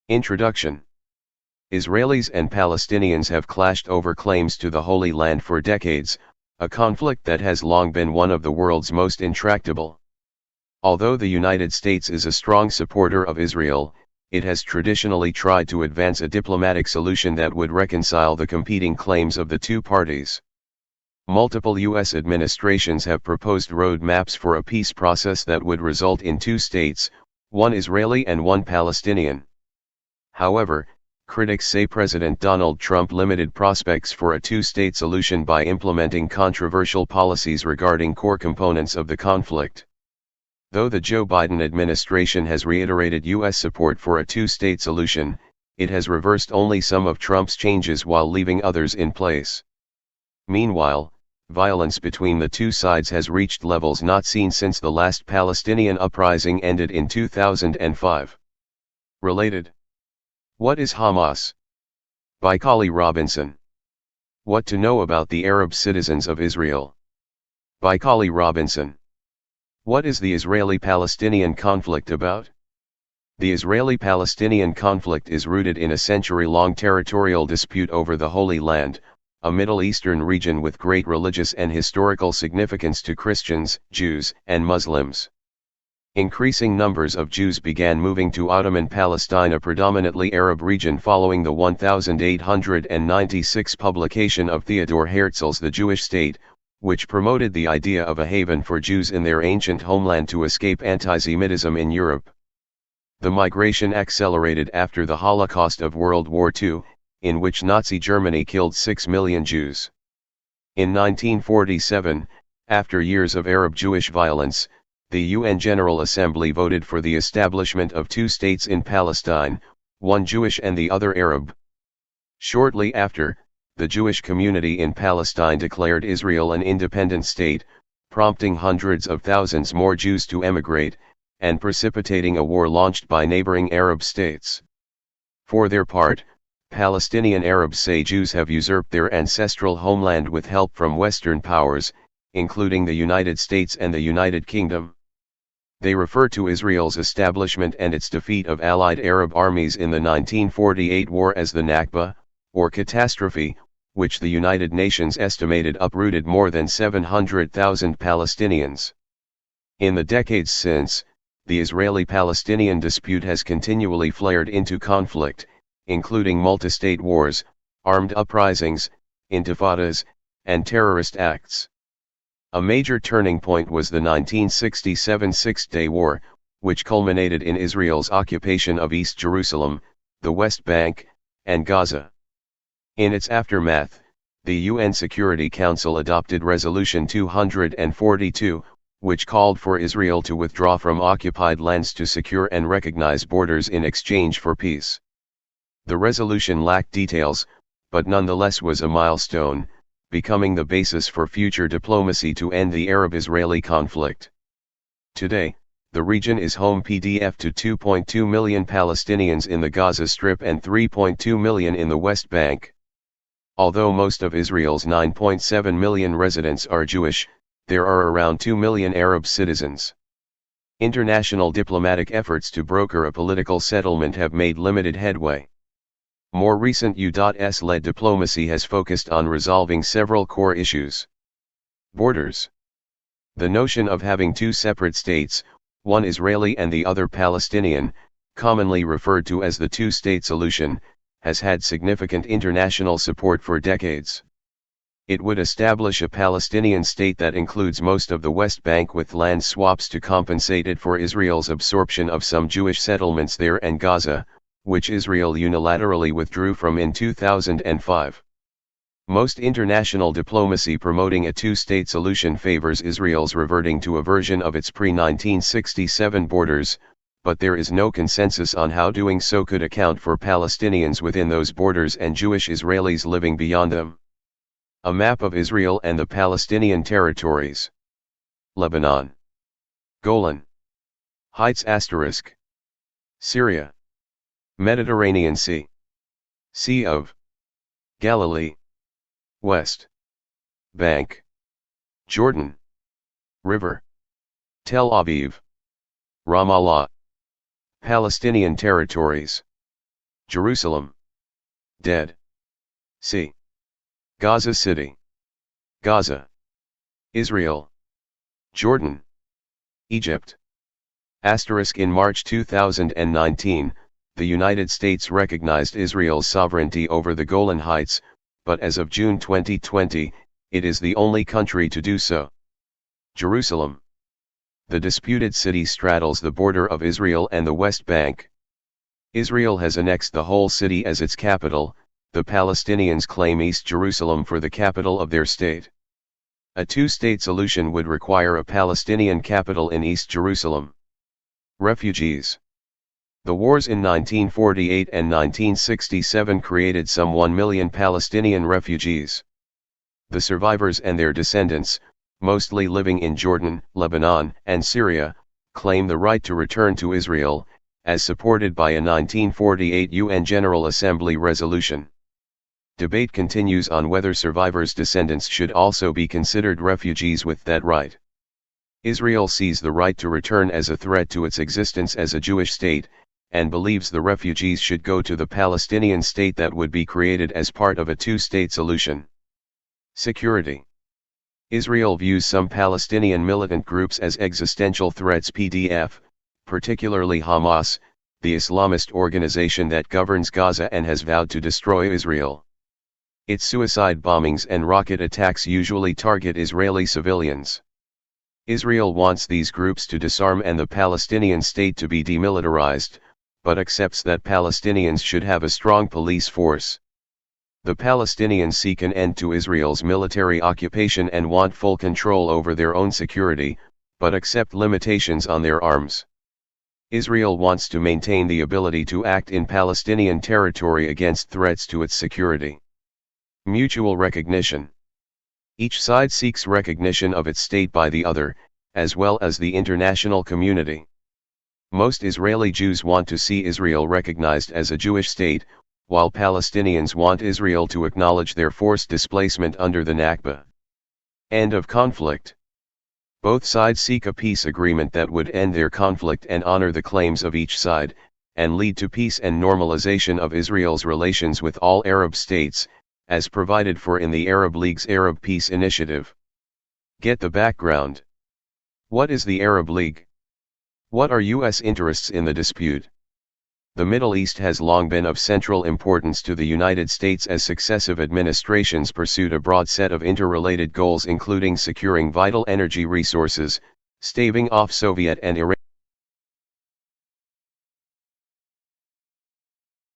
Introduction. Israelis and Palestinians have clashed over claims to the Holy Land for decades, a conflict that has long been one of the world's most intractable. Although the United States is a strong supporter of Israel, it has traditionally tried to advance a diplomatic solution that would reconcile the competing claims of the two parties. Multiple U.S. administrations have proposed roadmaps for a peace process that would result in two states, one Israeli and one Palestinian. However, critics say President Donald Trump limited prospects for a two-state solution by implementing controversial policies regarding core components of the conflict. Though the Joe Biden administration has reiterated U.S. support for a two-state solution, it has reversed only some of Trump's changes while leaving others in place. Meanwhile, violence between the two sides has reached levels not seen since the last Palestinian uprising ended in 2005. Related. What is Hamas? By Kali Robinson. What to know about the Arab citizens of Israel? By Kali Robinson. What is the Israeli-Palestinian conflict about? The Israeli-Palestinian conflict is rooted in a century-long territorial dispute over the Holy Land, a Middle Eastern region with great religious and historical significance to Christians, Jews, and Muslims. Increasing numbers of Jews began moving to Ottoman Palestine, a predominantly Arab region, following the 1896 publication of Theodor Herzl's The Jewish State, which promoted the idea of a haven for Jews in their ancient homeland to escape anti-Semitism in Europe. The migration accelerated after the Holocaust of World War II, in which Nazi Germany killed 6 million Jews. In 1947, after years of Arab-Jewish violence, the UN General Assembly voted for the establishment of two states in Palestine, one Jewish and the other Arab. Shortly after, the Jewish community in Palestine declared Israel an independent state, prompting hundreds of thousands more Jews to emigrate, and precipitating a war launched by neighboring Arab states. For their part, Palestinian Arabs say Jews have usurped their ancestral homeland with help from Western powers, including the United States and the United Kingdom. They refer to Israel's establishment and its defeat of Allied Arab armies in the 1948 war as the Nakba, or catastrophe, which the United Nations estimated uprooted more than 700,000 Palestinians. In the decades since, the Israeli-Palestinian dispute has continually flared into conflict, including multi-state wars, armed uprisings, intifadas, and terrorist acts. A major turning point was the 1967 Six-Day War, which culminated in Israel's occupation of East Jerusalem, the West Bank, and Gaza. In its aftermath, the UN Security Council adopted Resolution 242, which called for Israel to withdraw from occupied lands to secure and recognize borders in exchange for peace. The resolution lacked details, but nonetheless was a milestone, becoming the basis for future diplomacy to end the Arab-Israeli conflict. Today, the region is home to 2.2 million Palestinians in the Gaza Strip and 3.2 million in the West Bank. Although most of Israel's 9.7 million residents are Jewish, there are around 2 million Arab citizens. International diplomatic efforts to broker a political settlement have made limited headway. More recent U.S.-led diplomacy has focused on resolving several core issues. Borders. The notion of having two separate states, one Israeli and the other Palestinian, commonly referred to as the two-state solution, has had significant international support for decades. It would establish a Palestinian state that includes most of the West Bank with land swaps to compensate it for Israel's absorption of some Jewish settlements there and Gaza, which Israel unilaterally withdrew from in 2005. Most international diplomacy promoting a two-state solution favors Israel's reverting to a version of its pre-1967 borders, but there is no consensus on how doing so could account for Palestinians within those borders and Jewish Israelis living beyond them. A map of Israel and the Palestinian territories. Lebanon. Golan Heights *. Syria. Mediterranean Sea. Sea of Galilee. West Bank. Jordan River. Tel Aviv. Ramallah. Palestinian territories. Jerusalem. Dead Sea. Gaza City. Gaza. Israel. Jordan. Egypt. Asterisk in March 2019, the United States recognized Israel's sovereignty over the Golan Heights, but as of June 2020, it is the only country to do so. Jerusalem. The disputed city straddles the border of Israel and the West Bank. Israel has annexed the whole city as its capital. The Palestinians claim East Jerusalem for the capital of their state. A two-state solution would require a Palestinian capital in East Jerusalem. Refugees. The wars in 1948 and 1967 created some 1 million Palestinian refugees. The survivors and their descendants, mostly living in Jordan, Lebanon, and Syria, claim the right to return to Israel, as supported by a 1948 UN General Assembly resolution. Debate continues on whether survivors' descendants should also be considered refugees with that right. Israel sees the right to return as a threat to its existence as a Jewish state, and believes the refugees should go to the Palestinian state that would be created as part of a two-state solution. Security. Israel views some Palestinian militant groups as existential threats. PDF, particularly Hamas, the Islamist organization that governs Gaza and has vowed to destroy Israel. Its suicide bombings and rocket attacks usually target Israeli civilians. Israel wants these groups to disarm and the Palestinian state to be demilitarized, but accepts that Palestinians should have a strong police force. The Palestinians seek an end to Israel's military occupation and want full control over their own security, but accept limitations on their arms. Israel wants to maintain the ability to act in Palestinian territory against threats to its security. Mutual recognition. Each side seeks recognition of its state by the other, as well as the international community. Most Israeli Jews want to see Israel recognized as a Jewish state, while Palestinians want Israel to acknowledge their forced displacement under the Nakba. End of conflict. Both sides seek a peace agreement that would end their conflict and honor the claims of each side, and lead to peace and normalization of Israel's relations with all Arab states, as provided for in the Arab League's Arab Peace Initiative. Get the background. What is the Arab League? What are U.S. interests in the dispute? The Middle East has long been of central importance to the United States as successive administrations pursued a broad set of interrelated goals including securing vital energy resources, staving off Soviet and Iranian